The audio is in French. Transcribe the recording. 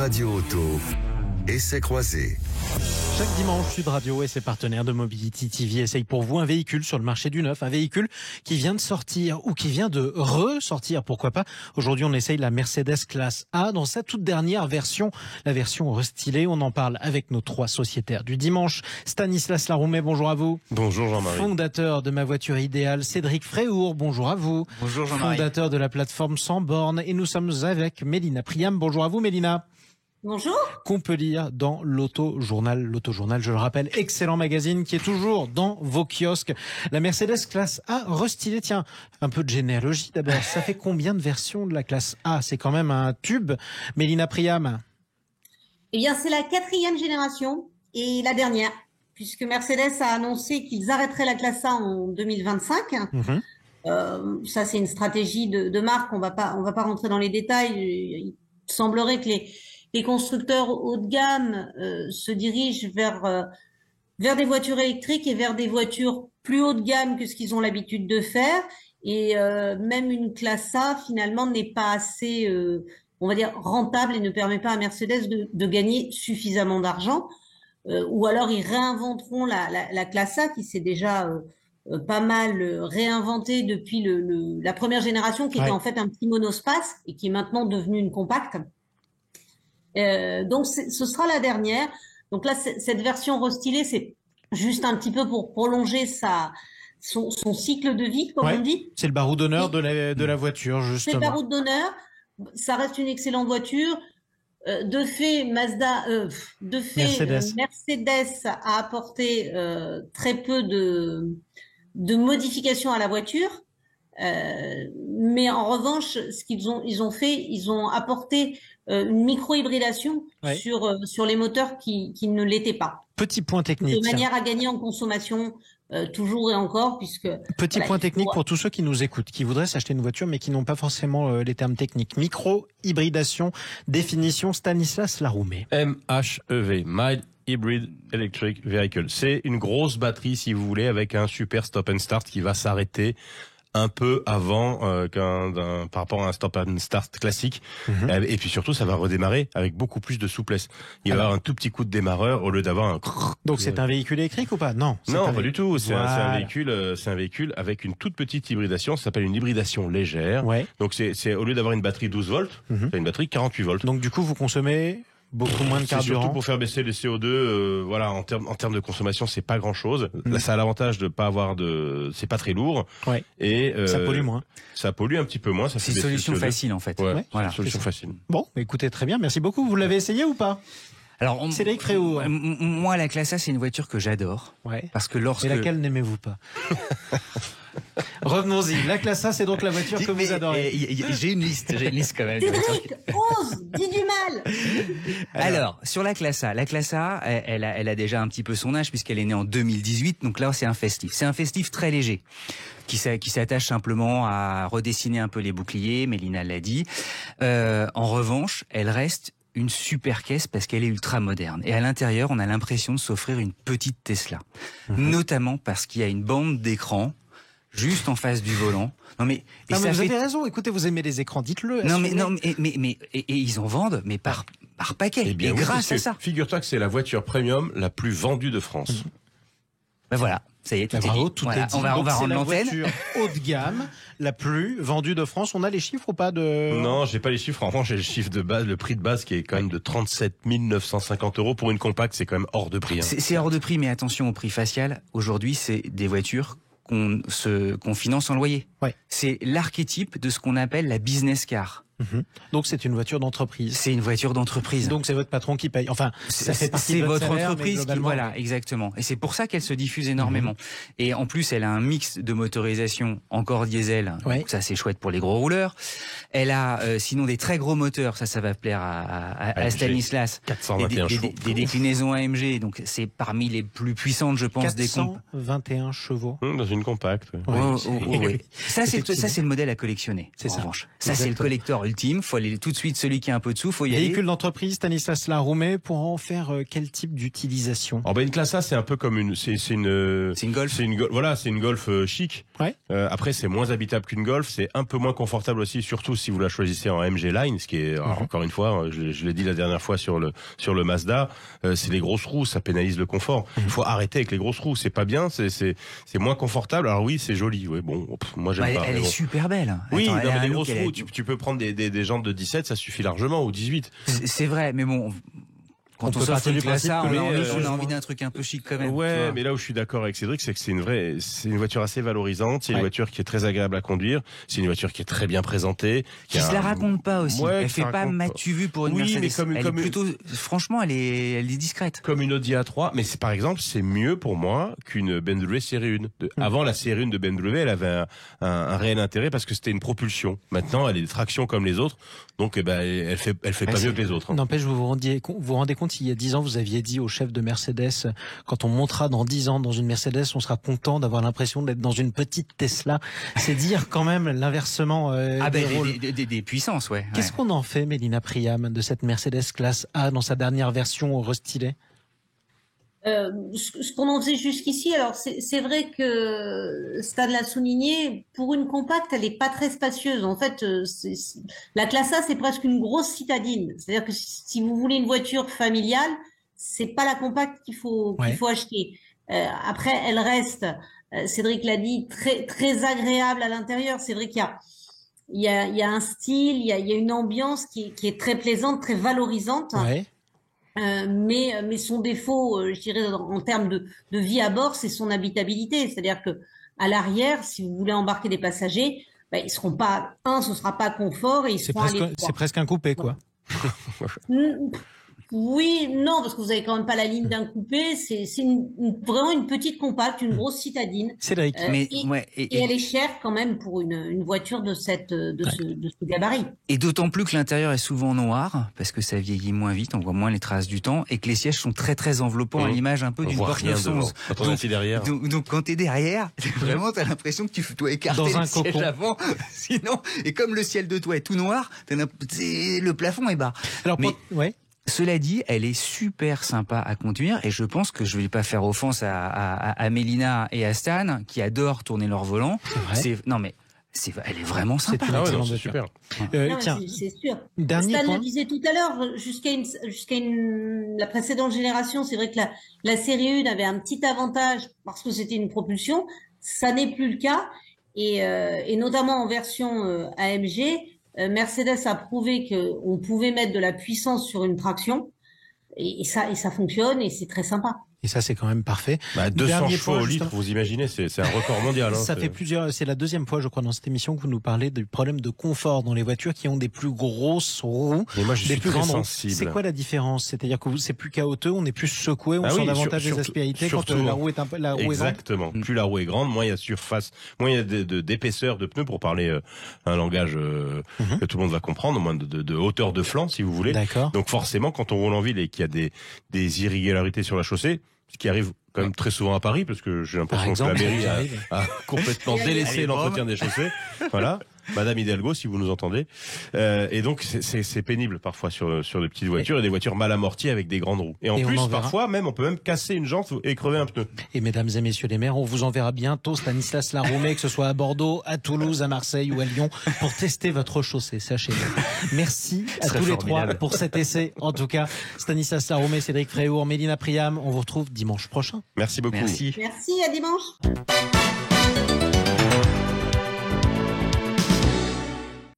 Radio Auto, essais croisés. Chaque dimanche, Sud Radio et ses partenaires de Mobility TV essayent pour vous un véhicule sur le marché du neuf, un véhicule qui vient de sortir ou qui vient de ressortir, pourquoi pas. Aujourd'hui, on essaye la Mercedes classe A dans sa toute dernière version, la version restylée. On en parle avec nos trois sociétaires du dimanche. Stanislas Laroumet, bonjour à vous. Bonjour Jean-Marie. Fondateur de Ma Voiture Idéale, Cédric Fréhour, bonjour à vous. Bonjour Jean-Marie. Fondateur de la plateforme Sans Bornes. Et nous sommes avec Mélina Priam, bonjour à vous Mélina. Bonjour. Qu'on peut lire dans l'Auto-Journal. L'Auto-Journal, je le rappelle, excellent magazine qui est toujours dans vos kiosques. La Mercedes classe A restylée. Tiens, un peu de généalogie d'abord. Ça fait combien de versions de la classe A? C'est quand même un tube. Mélina Priam. Eh bien, c'est la 4e génération et la dernière, puisque Mercedes a annoncé qu'ils arrêteraient la classe A en 2025. Ça, c'est une stratégie de marque. On va pas rentrer dans les détails. Il semblerait que les constructeurs haut de gamme se dirigent vers des voitures électriques et vers des voitures plus haut de gamme que ce qu'ils ont l'habitude de faire. Et même une classe A, finalement, n'est pas assez, on va dire, rentable et ne permet pas à Mercedes de gagner suffisamment d'argent. Ou alors, ils réinventeront la classe A qui s'est déjà pas mal réinventée depuis la première génération, qui était en fait un petit monospace et qui est maintenant devenue une compacte. Donc ce sera la dernière. Donc là, cette version restylée, c'est juste un petit peu pour prolonger son cycle de vie, comme on dit. C'est le barreau d'honneur de la voiture, justement. C'est le barreau d'honneur. Ça reste une excellente voiture. De fait, Mercedes a apporté très peu de modifications à la voiture. Mais en revanche, ce qu'ils ont apporté une micro-hybridation sur les moteurs qui ne l'étaient pas. Petit point technique. De manière à gagner en consommation toujours et encore, puisque... Petit point technique pour tous ceux qui nous écoutent, qui voudraient s'acheter une voiture mais qui n'ont pas forcément les termes techniques. Micro-hybridation, définition Stanislas Laroumet. MHEV, Mild Hybrid Electric Vehicle. C'est une grosse batterie, si vous voulez, avec un super stop and start qui va s'arrêter un peu avant par rapport à un stop and start classique. Et puis surtout, ça va redémarrer avec beaucoup plus de souplesse. Il va y avoir un tout petit coup de démarreur au lieu d'avoir un... Donc c'est un véhicule électrique ou pas? Non. Non, pas du tout. C'est un véhicule avec une toute petite hybridation. Ça s'appelle une hybridation légère. Donc c'est au lieu d'avoir une batterie 12 volts, c'est une batterie 48 volts. Donc du coup, vous consommez beaucoup moins de carburant. Surtout pour faire baisser le CO2, voilà, en termes de consommation, c'est pas grand chose. Là, ça a l'avantage de pas avoir c'est pas très lourd. Et, ça pollue moins. Ça pollue un petit peu moins. C'est une solution facile, en fait. Voilà, c'est une solution facile. Bon, écoutez, très bien. Merci beaucoup. Vous l'avez essayé ou pas? Alors, Cédric Fréhour. Moi, la classe A, c'est une voiture que j'adore. Parce que Et laquelle n'aimez-vous pas? Revenons-y. La classe A, c'est donc la voiture que vous adorez. J'ai une liste quand même. Cédric, ose, dis du mal. Alors, sur la classe A, elle a déjà un petit peu son âge puisqu'elle est née en 2018. Donc là, c'est un festif. C'est un festif très léger qui s'attache simplement à redessiner un peu les boucliers. Mélina l'a dit. En revanche, elle reste une super caisse parce qu'elle est ultra moderne. Et à l'intérieur, on a l'impression de s'offrir une petite Tesla. Notamment parce qu'il y a une bande d'écran juste en face du volant. Mais vous avez raison. Écoutez, vous aimez les écrans, dites-le. Et ils en vendent, mais par paquet. Et grâce à ça. Figure-toi que c'est la voiture premium la plus vendue de France. Ben voilà, ça y est, tout est dit. On va rendre l'antenne. C'est la voiture haut de gamme la plus vendue de France. On a les chiffres ou pas de... Non, j'ai pas les chiffres. En revanche, j'ai le chiffre de base, le prix de base qui est quand même de 37 950 € pour une compacte. C'est quand même hors de prix. C'est hors de prix, mais attention au prix facial. Aujourd'hui, c'est des voitures qu'on finance en loyer. C'est l'archétype de ce qu'on appelle la business car. Donc c'est une voiture d'entreprise. C'est une voiture d'entreprise. Donc c'est votre patron qui paye. Enfin, ça fait partie de votre salaire, entreprise qui, voilà, exactement. Et c'est pour ça qu'elle se diffuse énormément. Et en plus, elle a un mix de motorisation encore diesel. Donc ça, c'est chouette pour les gros rouleurs. Elle a sinon des très gros moteurs. Ça va plaire à Stanislas. 421 chevaux. Des déclinaisons AMG. Donc c'est parmi les plus puissantes, je pense, 421 chevaux. Dans une compacte. Oui. Ça, c'est le modèle à collectionner. C'est ça. En revanche. Ça, c'est le collector ultime. Faut aller tout de suite, celui qui a un peu de sous, faut y aller. Véhicule d'entreprise, Stanislas Laroumet, pour en faire quel type d'utilisation? Une classe A, c'est un peu comme c'est une Golf. Voilà, c'est une Golf chic. Ouais. Après, c'est moins habitable qu'une Golf, c'est un peu moins confortable aussi, surtout si vous la choisissez en MG Line, ce qui est encore une fois, je l'ai dit la dernière fois sur le Mazda, c'est les grosses roues, ça pénalise le confort. Il faut arrêter avec les grosses roues, c'est pas bien, c'est moins confortable. Alors oui, c'est joli, oui, bon, moi j'aime pas. Elle est super belle. Oui, Attends, mais les grosses roues, tu peux prendre des jantes de 17, ça suffit largement, ou 18. C'est vrai, mais bon, quand on sort du classe A, on a envie d'un truc un peu chic quand même. Ouais, mais là où je suis d'accord avec Cédric, c'est que c'est une voiture assez valorisante, c'est une voiture qui est très agréable à conduire, c'est une voiture qui est très bien présentée. Qui se la raconte pas aussi. Elle fait pas m'as-tu vu pour une Mercedes. Mais plutôt, franchement, elle est discrète. Comme une Audi A3, mais par exemple, c'est mieux pour moi qu'une BMW série 1. Avant, la série 1 de BMW, elle avait un réel intérêt parce que c'était une propulsion. Maintenant, elle est de traction comme les autres, donc elle fait pas mieux que les autres. N'empêche, vous vous rendez compte, il y a 10 ans, vous aviez dit au chef de Mercedes, quand on montera dans 10 ans dans une Mercedes, on sera content d'avoir l'impression d'être dans une petite Tesla. C'est dire quand même l'inversement des puissances, ouais. Qu'est-ce qu'on en fait, Mélina Priam, de cette Mercedes classe A dans sa dernière version restylée? Ce qu'on en faisait jusqu'ici, alors c'est vrai que Stan l'a souligné, pour une compacte, elle est pas très spacieuse. En fait, la classe A, c'est presque une grosse citadine. C'est-à-dire que si vous voulez une voiture familiale, c'est pas la compacte qu'il faut acheter. Après, elle reste, Cédric l'a dit, très très agréable à l'intérieur. C'est vrai qu'il y a un style, il y a une ambiance qui est très plaisante, très valorisante. Ouais. Mais son défaut, je dirais, en termes de vie à bord, c'est son habitabilité. C'est-à-dire que à l'arrière, si vous voulez embarquer des passagers, ils seront pas, ce sera pas confort et ils seront à l'étroit. C'est presque un coupé, quoi. Oui, non, parce que vous avez quand même pas la ligne d'un coupé. C'est vraiment une petite compacte, une grosse citadine. Cédric, et elle est chère quand même pour une voiture de ce gabarit. Et d'autant plus que l'intérieur est souvent noir, parce que ça vieillit moins vite, on voit moins les traces du temps, et que les sièges sont très très enveloppants à l'image un peu d'une Porsche 911. Donc quand t'es derrière, vraiment t'as l'impression que tu dois écarter le siège avant, sinon, et comme le ciel de toit est tout noir, le plafond est bas. Alors, cela dit, elle est super sympa à conduire et je pense que je vais pas faire offense à Mélina et à Stan qui adorent tourner leur volant. Elle est vraiment sympa. C'est super. Tiens, c'est sûr. Dernier Stan point. le disait tout à l'heure, jusqu'à la précédente génération, c'est vrai que la série 1 avait un petit avantage parce que c'était une propulsion. Ça n'est plus le cas et notamment en version AMG. Mercedes a prouvé qu'on pouvait mettre de la puissance sur une traction et ça fonctionne et c'est très sympa. Et ça, c'est quand même parfait. 200 chevaux au litre, vous imaginez, c'est un record mondial. C'est la deuxième fois, je crois, dans cette émission que vous nous parlez du problème de confort dans les voitures qui ont des plus grosses roues, mais moi, je des suis plus très grandes sensible. C'est quoi la différence? C'est-à-dire que c'est plus chaotique, on est plus secoué, on sent davantage des aspérités quand la roue est grande. Exactement. Plus la roue est grande, moins il y a surface, moins il y a d'épaisseur de pneus pour parler un langage que tout le monde va comprendre, moins de hauteur de flanc, si vous voulez. D'accord. Donc forcément, quand on roule en ville et qu'il y a des irrégularités sur la chaussée, ce qui arrive quand même très souvent à Paris, parce que j'ai l'impression que la mairie a complètement délaissé l'entretien des chaussées. Voilà. Madame Hidalgo, si vous nous entendez. Et donc, c'est pénible parfois sur des petites voitures et des voitures mal amorties avec des grandes roues. Et en plus, parfois, on peut même casser une jante et crever un pneu. Et mesdames et messieurs les maires, on vous enverra bientôt Stanislas Laroumet, que ce soit à Bordeaux, à Toulouse, à Marseille ou à Lyon, pour tester votre chaussée, sachez-le. Merci à tous les trois pour cet essai. En tout cas, Stanislas Laroumet, Cédric Fréour, Mélina Priam, on vous retrouve dimanche prochain. Merci beaucoup. Merci, à dimanche.